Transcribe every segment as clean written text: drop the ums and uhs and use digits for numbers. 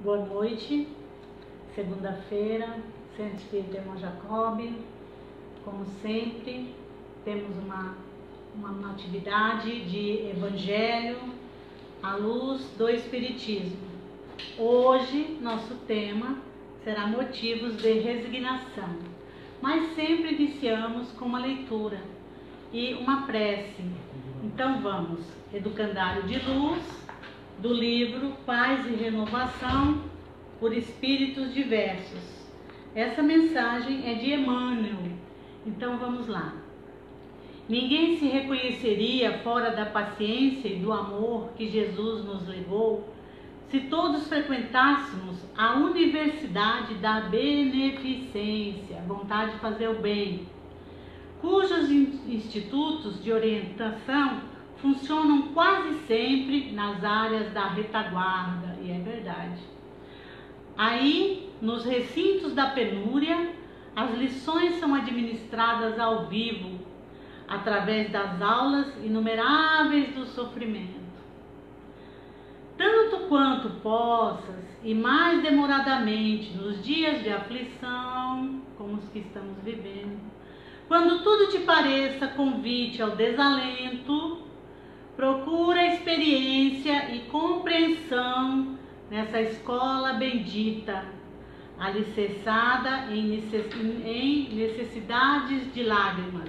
Boa noite, segunda-feira, Centro Espírita Irmão Jacob. Como sempre, temos uma atividade de Evangelho à luz do Espiritismo. Hoje, nosso tema será motivos de resignação, mas sempre iniciamos com uma leitura e uma prece. Então vamos, Educandário de Luz, do livro Paz e Renovação por Espíritos Diversos. Essa mensagem é de Emmanuel. Então vamos lá. Ninguém se reconheceria fora da paciência e do amor que Jesus nos legou se todos frequentássemos a Universidade da Beneficência, vontade de fazer o bem, cujos institutos de orientação funcionam quase sempre nas áreas da retaguarda, e é verdade. Aí, nos recintos da penúria, as lições são administradas ao vivo, através das aulas inumeráveis do sofrimento. Tanto quanto possas, e mais demoradamente nos dias de aflição, como os que estamos vivendo, quando tudo te pareça convite ao desalento, procura experiência e compreensão nessa escola bendita, alicerçada em necessidades de lágrimas.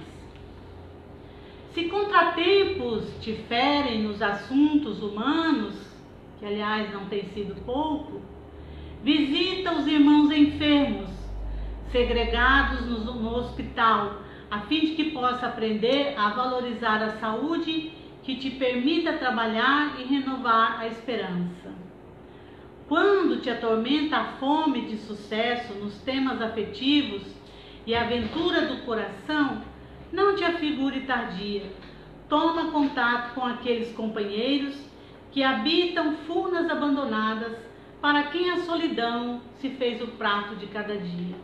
Se contratempos te ferem nos assuntos humanos, que aliás não tem sido pouco, visita os irmãos enfermos, segregados no hospital, a fim de que possa aprender a valorizar a saúde que te permita trabalhar e renovar a esperança. Quando te atormenta a fome de sucesso nos temas afetivos e a aventura do coração, não te afigure tardia. Toma contato com aqueles companheiros que habitam furnas abandonadas, para quem a solidão se fez o prato de cada dia.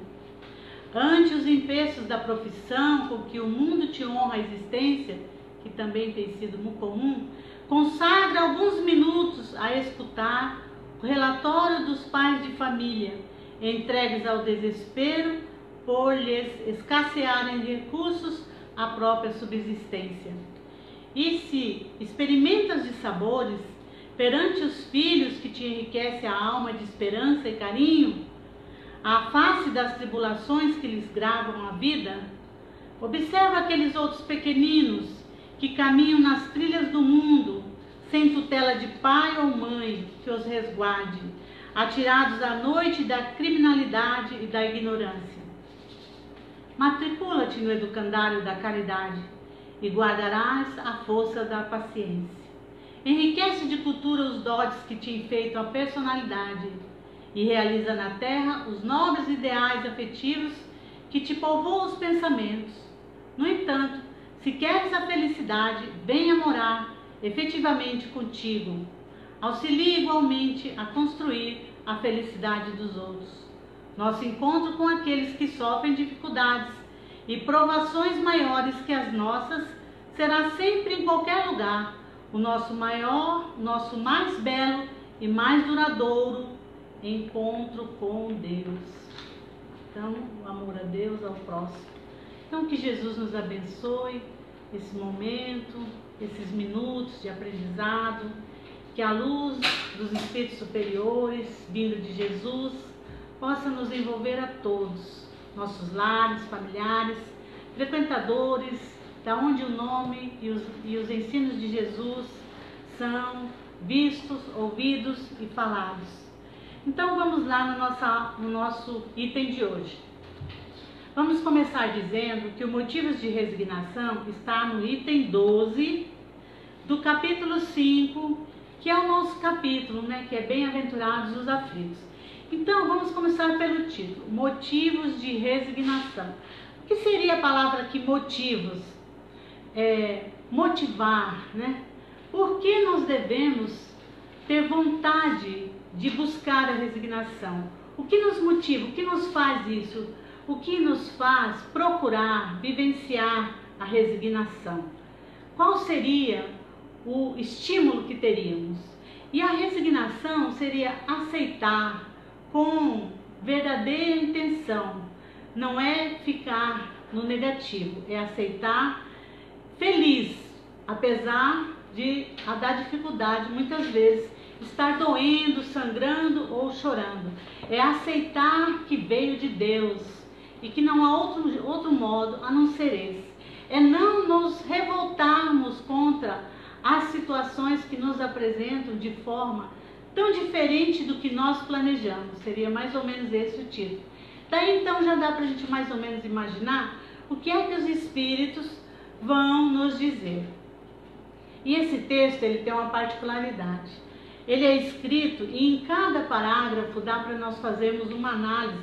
Ante os empeços da profissão com que o mundo te honra a existência, que também tem sido muito comum, consagra alguns minutos a escutar o relatório dos pais de família, entregues ao desespero por lhes escassearem recursos à própria subsistência. E se experimentas de sabores perante os filhos que te enriquece a alma de esperança e carinho, à face das tribulações que lhes gravam a vida, observa aqueles outros pequeninos que caminham nas trilhas do mundo, sem tutela de pai ou mãe que os resguarde, atirados à noite da criminalidade e da ignorância. Matricula-te no Educandário da Caridade e guardarás a força da paciência. Enriquece de cultura os dotes que te enfeitam a personalidade e realiza na terra os nobres ideais afetivos que te povoam os pensamentos. No entanto, se queres a felicidade, venha morar efetivamente contigo. Auxilie igualmente a construir a felicidade dos outros. Nosso encontro com aqueles que sofrem dificuldades e provações maiores que as nossas será sempre em qualquer lugar o nosso mais belo e mais duradouro encontro com Deus. Então, o amor a Deus, ao próximo. Então, que Jesus nos abençoe esse momento, esses minutos de aprendizado, que a luz dos Espíritos superiores, vindo de Jesus, possa nos envolver a todos, nossos lares, familiares, frequentadores, da onde o nome e os ensinos de Jesus são vistos, ouvidos e falados. Então vamos lá no nosso item de hoje. Vamos começar dizendo que o motivos de resignação está no item 12 do capítulo 5, que é o nosso capítulo, que é Bem-aventurados os aflitos. Então vamos começar pelo título, motivos de resignação. O que seria a palavra aqui, motivos? Motivar, Por que nós devemos ter vontade de buscar a resignação? O que nos motiva? O que nos faz isso? O que nos faz procurar, vivenciar a resignação? Qual seria o estímulo que teríamos? E a resignação seria aceitar com verdadeira intenção. Não é ficar no negativo, é aceitar feliz, apesar de dar dificuldade, muitas vezes, estar doendo, sangrando ou chorando. É aceitar que veio de Deus e que não há outro modo a não ser esse. É não nos revoltarmos contra as situações que nos apresentam de forma tão diferente do que nós planejamos. Seria mais ou menos esse o título. Daí então já dá para a gente mais ou menos imaginar o que é que os Espíritos vão nos dizer. E esse texto ele tem uma particularidade. Ele é escrito e em cada parágrafo dá para nós fazermos uma análise,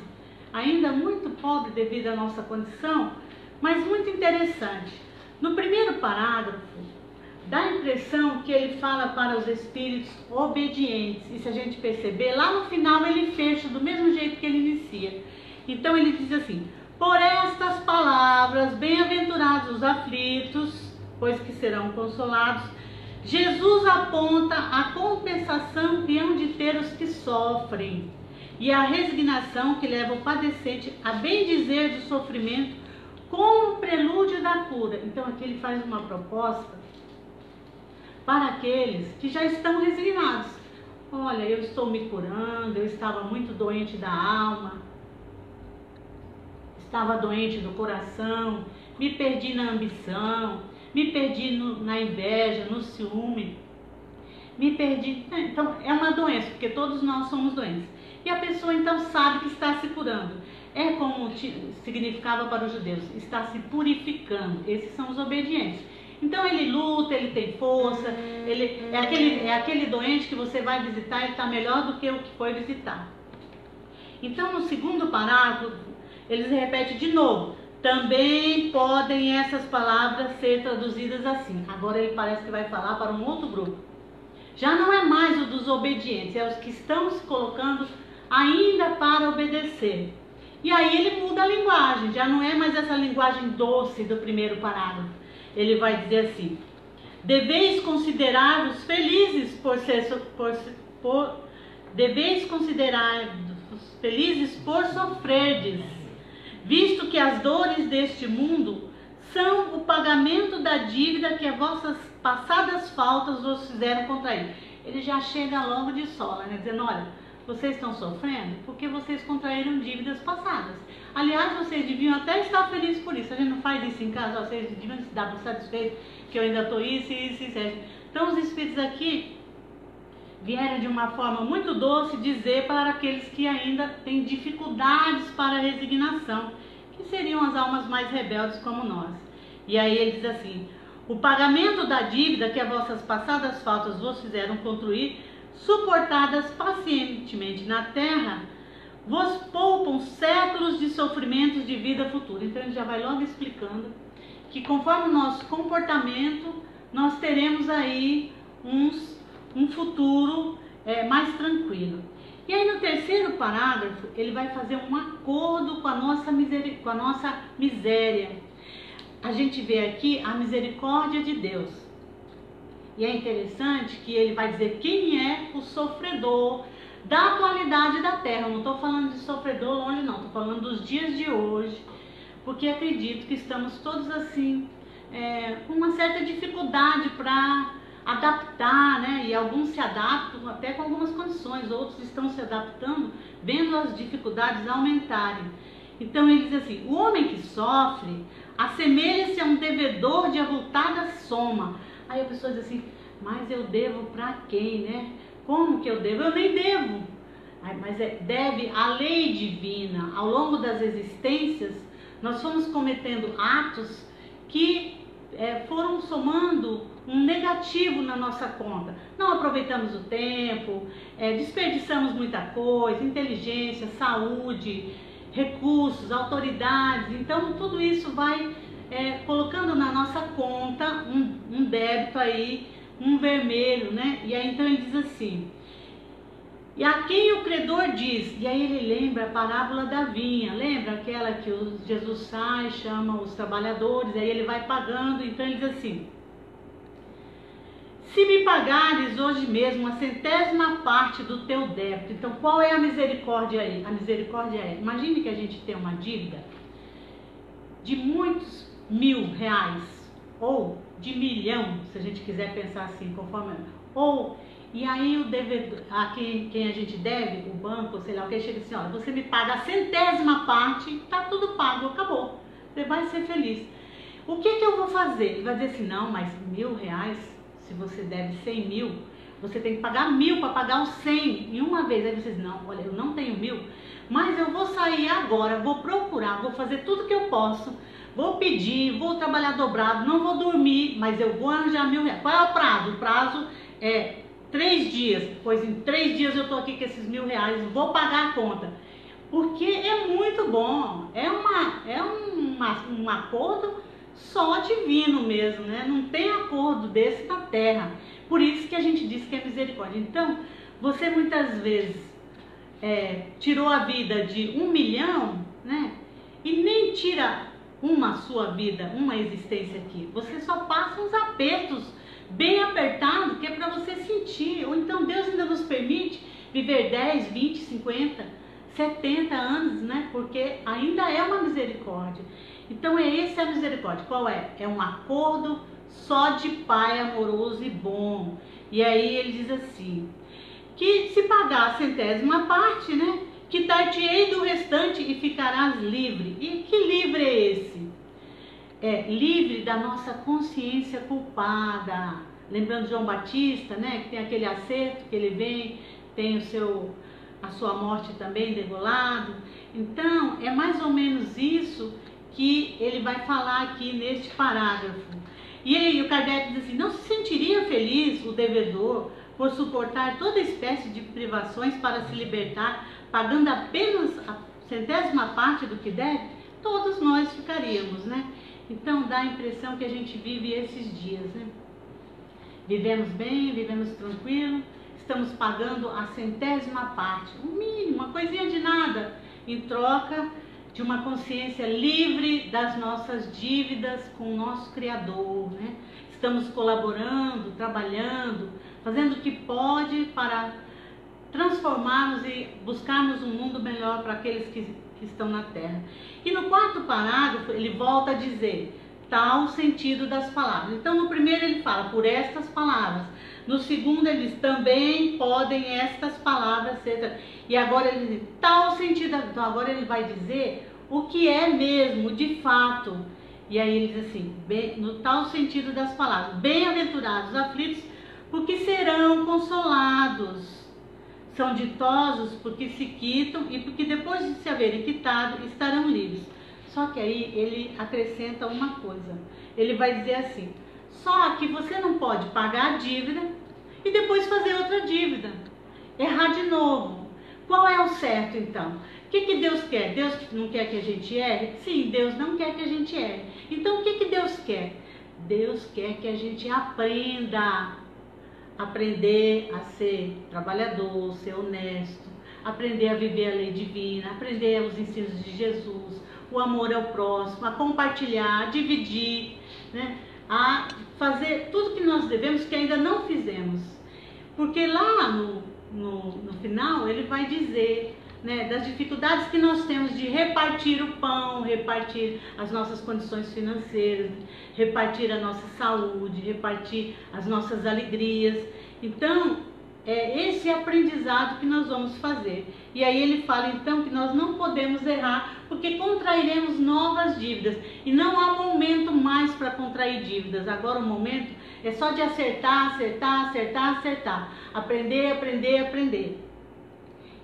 ainda muito pobre devido à nossa condição, mas muito interessante. No primeiro parágrafo, dá a impressão que ele fala para os espíritos obedientes. E se a gente perceber, lá no final ele fecha do mesmo jeito que ele inicia. Então ele diz assim: por estas palavras, bem-aventurados os aflitos, pois que serão consolados. Jesus aponta a compensação que hão de ter os que sofrem e a resignação que leva o padecente a bendizer do sofrimento como prelúdio da cura. Então aqui ele faz uma proposta para aqueles que já estão resignados. Olha, eu estou me curando, eu estava muito doente da alma, estava doente do coração, me perdi na ambição, me perdi na inveja, no ciúme, me perdi. Então é uma doença, porque todos nós somos doentes. E a pessoa então sabe que está se curando. É como significava para os judeus, está se purificando. Esses são os obedientes. Então ele luta, ele tem força, ele é aquele doente que você vai visitar, ele está melhor do que o que foi visitar. Então no segundo parágrafo, eles repetem de novo: também podem essas palavras ser traduzidas assim. Agora ele parece que vai falar para um outro grupo. Já não é mais o dos obedientes, é os que estão se colocando ainda para obedecer. E aí ele muda a linguagem, já não é mais essa linguagem doce do primeiro parágrafo. Ele vai dizer assim: deveis considerar-vos felizes por sofrerdes, visto que as dores deste mundo são o pagamento da dívida que as vossas passadas faltas vos fizeram contrair. Ele já chega logo de sola, né, dizendo: olha, vocês estão sofrendo porque vocês contraíram dívidas passadas. Aliás, vocês deviam até estar felizes por isso. A gente não faz isso em casa, vocês deviam se dar por satisfeitos que eu ainda estou isso. Então os espíritos aqui vieram de uma forma muito doce dizer para aqueles que ainda têm dificuldades para a resignação, que seriam as almas mais rebeldes como nós. E aí ele diz assim: o pagamento da dívida que as vossas passadas faltas vos fizeram contrair, suportadas pacientemente na terra, vos poupam séculos de sofrimentos de vida futura. Então ele já vai logo explicando que conforme o nosso comportamento, nós teremos aí um futuro mais tranquilo. E aí no terceiro parágrafo, ele vai fazer um acordo com a nossa miséria. A gente vê aqui a misericórdia de Deus. E é interessante que ele vai dizer quem é o sofredor da atualidade da Terra. Eu não estou falando de sofredor longe não, estou falando dos dias de hoje, porque acredito que estamos todos assim, com uma certa dificuldade para adaptar, né? E alguns se adaptam até com algumas condições, outros estão se adaptando vendo as dificuldades aumentarem. Então ele diz assim: o homem que sofre assemelha-se a um devedor de avultada soma. Aí a pessoa diz assim: mas eu devo para quem, né? Como que eu devo? Eu nem devo. Mas deve a lei divina. Ao longo das existências, nós fomos cometendo atos que foram somando um negativo na nossa conta. Não aproveitamos o tempo, desperdiçamos muita coisa, inteligência, saúde, recursos, autoridades. Então tudo isso vai colocando na nossa conta um débito aí, um vermelho, né? E aí então ele diz assim: e a quem o credor diz, e aí ele lembra a parábola da vinha, lembra aquela que Jesus sai, chama os trabalhadores, aí ele vai pagando. Então ele diz assim: se me pagares hoje mesmo a 100ª parte do teu débito. Então, qual é a misericórdia aí? A misericórdia é, imagine que a gente tem uma dívida de muitos R$1.000, ou de 1.000.000, se a gente quiser pensar assim, conforme... Ou, e aí o devedor, quem a gente deve, o banco, sei lá, o que chega assim, olha, você me paga a 100ª parte, tá tudo pago, acabou. Você vai ser feliz. O que eu vou fazer? Ele vai dizer assim, não, mas R$1.000, se você deve 100.000, você tem que pagar 1.000 para pagar os 100 em uma vez. Aí vocês, não, olha, eu não tenho 1.000, mas eu vou sair agora, vou procurar, vou fazer tudo que eu posso, vou pedir, vou trabalhar dobrado, não vou dormir, mas eu vou arranjar R$1.000. Qual é o prazo? O prazo é 3 dias, pois em 3 dias eu estou aqui com esses R$1.000, vou pagar a conta. Porque é muito bom, é um acordo só divino mesmo, né? Não tem acordo desse na terra. Por isso que a gente diz que é misericórdia. Então, você muitas vezes tirou a vida de 1.000.000, né? E nem tira uma sua vida, uma existência aqui. Você só passa uns apertos bem apertados, que é para você sentir. Ou então Deus ainda nos permite viver 10, 20, 50, 70 anos, né? Porque ainda é uma misericórdia. Então essa é a misericórdia. Qual é? É um acordo só de Pai amoroso e bom. E aí ele diz assim, que se pagar a 100ª parte, né? Quitar-te-ei do restante e ficarás livre. E que livre é esse? É livre da nossa consciência culpada. Lembrando João Batista, né? Que tem aquele acerto que ele vem, tem a sua morte também degolado. Então é mais ou menos isso que ele vai falar aqui neste parágrafo. E aí o Kardec diz assim, não se sentiria feliz o devedor por suportar toda espécie de privações para se libertar, pagando apenas a 100ª parte do que deve? Todos nós ficaríamos, né? Então dá a impressão que a gente vive esses dias, né? Vivemos bem, vivemos tranquilo, estamos pagando a 100ª parte, o mínimo, uma coisinha de nada, em troca de uma consciência livre das nossas dívidas com o nosso Criador, né? Estamos colaborando, trabalhando, fazendo o que pode para transformarmos e buscarmos um mundo melhor para aqueles que estão na Terra. E no 4º parágrafo ele volta a dizer tal o sentido das palavras. Então no primeiro ele fala por estas palavras, no segundo ele diz também podem estas palavras ser, e agora ele diz tal sentido. Então agora ele vai dizer o que é mesmo, de fato. E aí ele diz assim, no tal sentido das palavras, bem-aventurados os aflitos, porque serão consolados. São ditosos porque se quitam e porque depois de se haverem quitado estarão livres. Só que aí ele acrescenta uma coisa. Ele vai dizer assim, só que você não pode pagar a dívida e depois fazer outra dívida. Errar de novo. Qual é o certo então? O que Deus quer? Deus não quer que a gente erre? Sim, Deus não quer que a gente erre. Então o que Deus quer? Deus quer que a gente aprender a ser trabalhador, ser honesto, aprender a viver a lei divina, aprender os ensinos de Jesus, o amor ao próximo, a compartilhar, a dividir, né? A fazer tudo que nós devemos, que ainda não fizemos. Porque lá no final ele vai dizer, né, das dificuldades que nós temos de repartir o pão, repartir as nossas condições financeiras, repartir a nossa saúde, repartir as nossas alegrias. Então, é esse aprendizado que nós vamos fazer. E aí ele fala então que nós não podemos errar, porque contrairemos novas dívidas. E não há momento mais para contrair dívidas. Agora o momento é só de acertar, acertar, acertar, acertar. Aprender, aprender, aprender.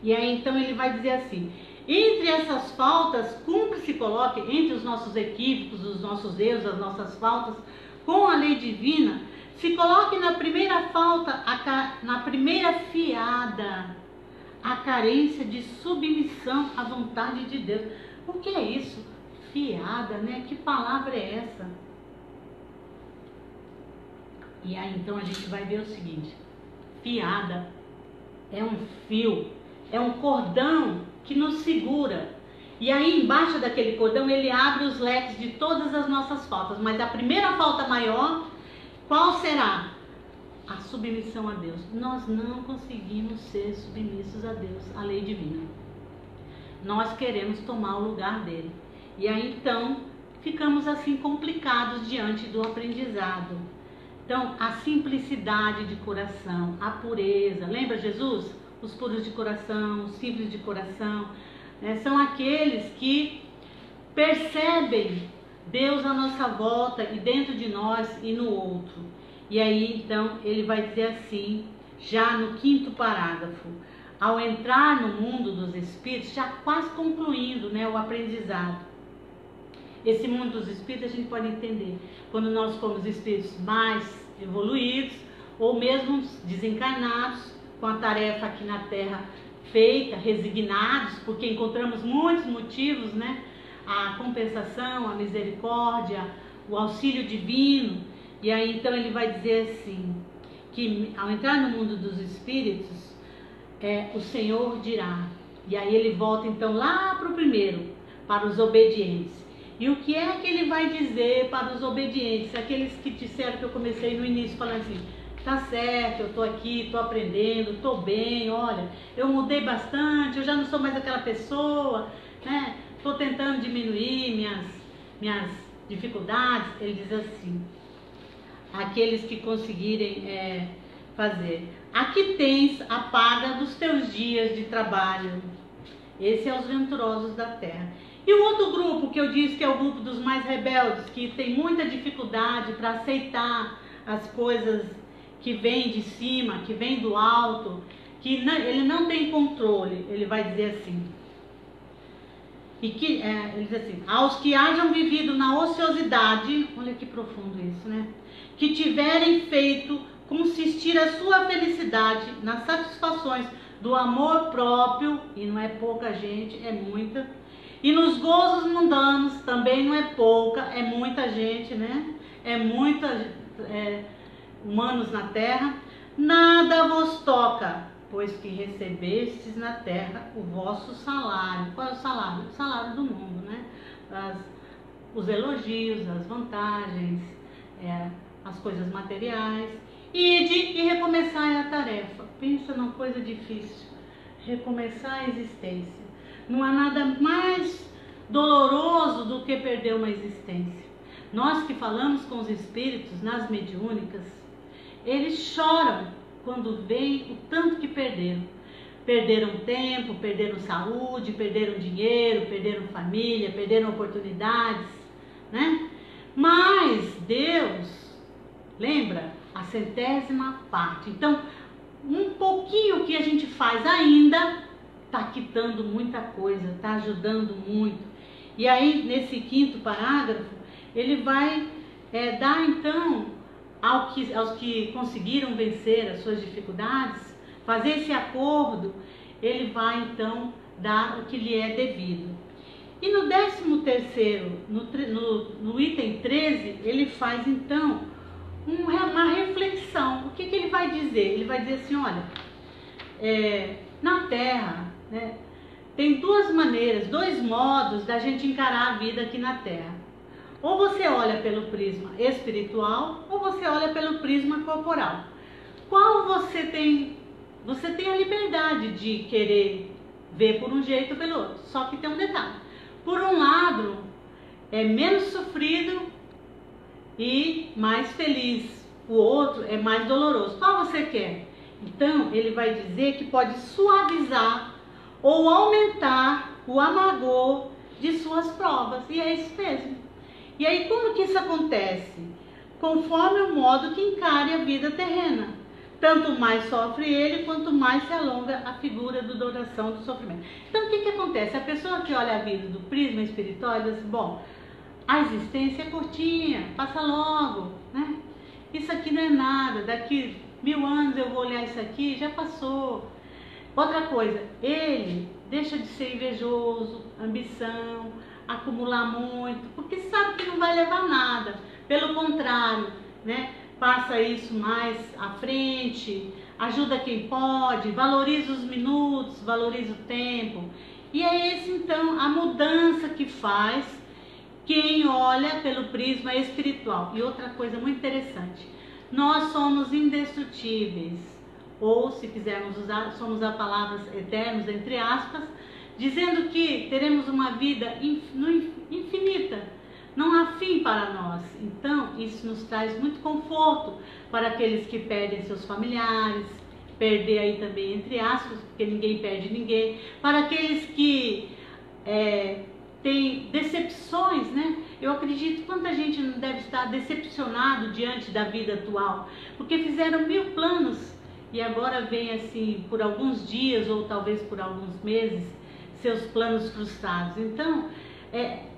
E aí então ele vai dizer assim, entre essas faltas, cumpre se coloque, entre os nossos equívocos, os nossos erros, as nossas faltas, com a lei divina, se coloque na primeira falta, na primeira fiada, a carência de submissão à vontade de Deus. O que é isso? Fiada, né? Que palavra é essa? E aí então a gente vai ver o seguinte, fiada é um fio, é um cordão que nos segura. E aí embaixo daquele cordão ele abre os leques de todas as nossas faltas. Mas a primeira falta maior, qual será? a submissão a Deus. Nós não conseguimos ser submissos a Deus, à lei divina. Nós queremos tomar o lugar dele. E aí então ficamos assim complicados diante do aprendizado. Então a simplicidade de coração, a pureza, lembra Jesus? Os puros de coração, os simples de coração, né? São aqueles que percebem Deus à nossa volta e dentro de nós e no outro. E aí então ele vai dizer assim, já no 5º parágrafo, ao entrar no mundo dos espíritos, já quase concluindo, né, o aprendizado. Esse mundo dos espíritos a gente pode entender quando nós formos espíritos mais evoluídos ou mesmo desencarnados, com a tarefa aqui na Terra feita, resignados, porque encontramos muitos motivos, né? A compensação, a misericórdia, o auxílio divino. E aí então ele vai dizer assim, que ao entrar no mundo dos espíritos, o Senhor dirá. E aí ele volta então lá para o primeiro, para os obedientes. E o que é que ele vai dizer para os obedientes? Aqueles que disseram, que eu comecei no início falando assim, tá certo, eu tô aqui, tô aprendendo, tô bem, olha, eu mudei bastante, eu já não sou mais aquela pessoa, né? Tô tentando diminuir minhas dificuldades. Ele diz assim, aqueles que conseguirem fazer, aqui tens a paga dos teus dias de trabalho. Esse é os venturosos da terra. E o outro grupo que eu disse que é o grupo dos mais rebeldes, que tem muita dificuldade para aceitar as coisas que vêm de cima, que vêm do alto, que ele não tem controle. Ele vai dizer assim, ele diz assim, aos que hajam vivido na ociosidade, olha que profundo isso, né? Que tiverem feito consistir a sua felicidade nas satisfações do amor próprio, e não é pouca gente, é muita, e nos gozos mundanos, também não é pouca, é muita gente, né? É muita humanos na terra. Nada vos toca, pois que recebestes na terra o vosso salário. Qual é o salário? O salário do mundo, né? Os elogios, as vantagens, as coisas materiais. Ide e recomeçai a tarefa. Pensa numa coisa difícil. Recomeçar a existência. Não há nada mais doloroso do que perder uma existência. Nós que falamos com os espíritos nas mediúnicas, eles choram quando veem o tanto que perderam. Perderam tempo, perderam saúde, perderam dinheiro, perderam família, perderam oportunidades, né? Mas Deus, lembra? A 100ª parte. Então, um pouquinho que a gente faz ainda está quitando muita coisa, está ajudando muito. E aí, nesse 5º parágrafo, ele vai dar então aos que conseguiram vencer as suas dificuldades, fazer esse acordo, ele vai então dar o que lhe é devido. E no 13º, no item 13, ele faz então uma reflexão. O que ele vai dizer? Ele vai dizer assim, olha, na Terra, né, tem duas maneiras, dois modos da gente encarar a vida aqui na Terra. Ou você olha pelo prisma espiritual, ou você olha pelo prisma corporal. Qual você tem? Você tem a liberdade de querer ver por um jeito ou pelo outro. Só que tem um detalhe. Por um lado, é menos sofrido e mais feliz. O outro é mais doloroso. Qual você quer? Então, ele vai dizer que pode suavizar ou aumentar o amargor de suas provas. E é isso mesmo. E aí, como que isso acontece? Conforme o modo que encare a vida terrena. Tanto mais sofre ele, quanto mais se alonga a figura da duração do sofrimento. Então, o que acontece? A pessoa que olha a vida do prisma espiritual diz assim, bom, a existência é curtinha, passa logo, né? Isso aqui não é nada, daqui 1000 anos eu vou olhar isso aqui, já passou. Outra coisa, ele deixa de ser invejoso, ambição, acumular muito, porque sabe que não vai levar nada. Pelo contrário, né? Passa isso mais à frente, ajuda quem pode, valoriza os minutos, valoriza o tempo. E é esse então a mudança que faz quem olha pelo prisma espiritual. E outra coisa muito interessante, nós somos indestrutíveis. Ou, se quisermos usar, somos a palavras eternos, entre aspas, dizendo que teremos uma vida infinita, não há fim para nós. Então, isso nos traz muito conforto para aqueles que perdem seus familiares, perder aí também entre aspas, porque ninguém perde ninguém, para aqueles que têm decepções, né? Eu acredito quanta gente não deve estar decepcionado diante da vida atual, porque fizeram 1000 planos e agora vem assim, por alguns dias ou talvez por alguns meses, seus planos frustrados. Então,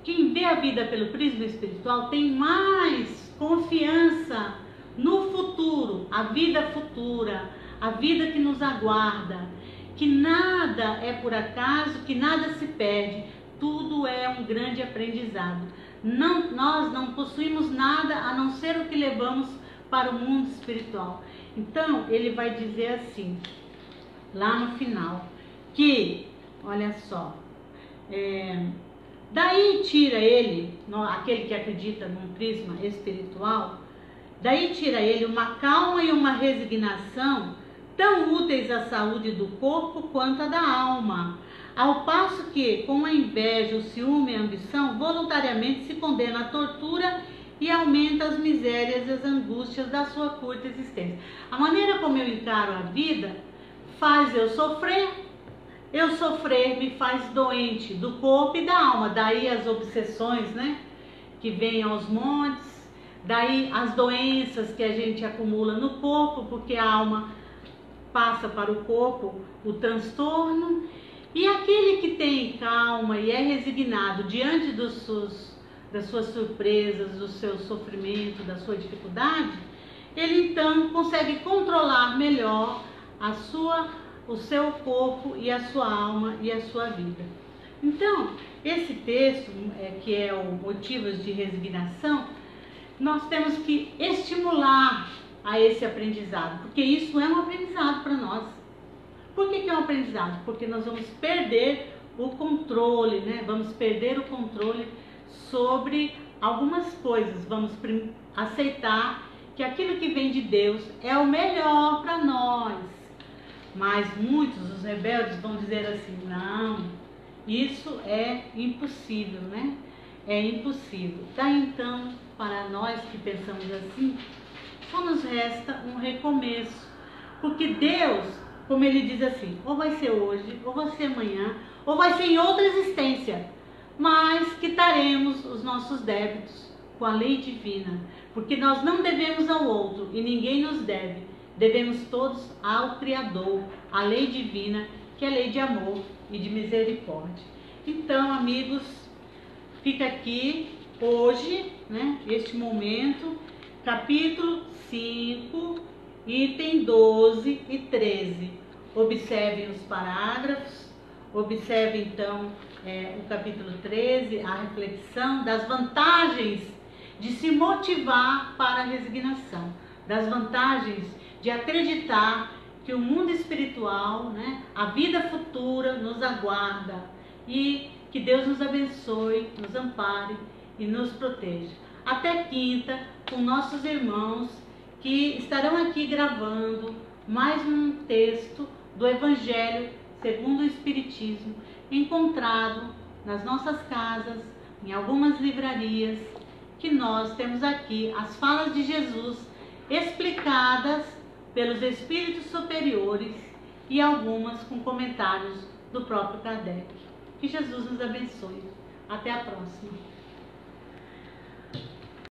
quem vê a vida pelo prisma espiritual tem mais confiança no futuro, a vida futura, a vida que nos aguarda, que nada é por acaso, que nada se perde, tudo é um grande aprendizado. Nós não possuímos nada a não ser o que levamos para o mundo espiritual. Então, ele vai dizer assim, lá no final, que, olha só, daí tira ele, aquele que acredita num prisma espiritual, daí tira ele uma calma e uma resignação tão úteis à saúde do corpo quanto à da alma, ao passo que, com a inveja, o ciúme e a ambição, voluntariamente se condena à tortura e aumenta as misérias e as angústias da sua curta existência. A maneira como eu encaro a vida faz eu sofrer me faz doente do corpo e da alma, daí as obsessões, né, que vêm aos montes, daí as doenças que a gente acumula no corpo, porque a alma passa para o corpo o transtorno, e aquele que tem calma e é resignado diante das suas surpresas, do seu sofrimento, da sua dificuldade, ele então consegue controlar melhor o seu corpo e a sua alma e a sua vida. Então, esse texto, que é o Motivos de Resignação, nós temos que estimular a esse aprendizado, porque isso é um aprendizado para nós. Por que é um aprendizado? Porque nós vamos perder o controle, né? Vamos perder o controle sobre algumas coisas. Vamos aceitar que aquilo que vem de Deus é o melhor para nós. Mas muitos, os rebeldes, vão dizer assim, não, isso é impossível, né? É impossível. Daí então, para nós que pensamos assim, só nos resta um recomeço. Porque Deus, como ele diz assim, ou vai ser hoje, ou vai ser amanhã, ou vai ser em outra existência, mas quitaremos os nossos débitos com a lei divina, porque nós não devemos ao outro e ninguém nos deve, devemos todos ao Criador, a lei divina, que é a lei de amor e de misericórdia. Então, amigos, fica aqui hoje, né, este momento, capítulo 5, item 12 e 13. Observem os parágrafos, observe então o capítulo 13, a reflexão das vantagens de se motivar para a resignação, das vantagens de acreditar que o mundo espiritual, né, a vida futura nos aguarda e que Deus nos abençoe, nos ampare e nos proteja. Até quinta, com nossos irmãos que estarão aqui gravando mais um texto do Evangelho segundo o Espiritismo, encontrado nas nossas casas, em algumas livrarias, que nós temos aqui as falas de Jesus explicadas pelos espíritos superiores e algumas com comentários do próprio Kardec. Que Jesus nos abençoe. Até a próxima.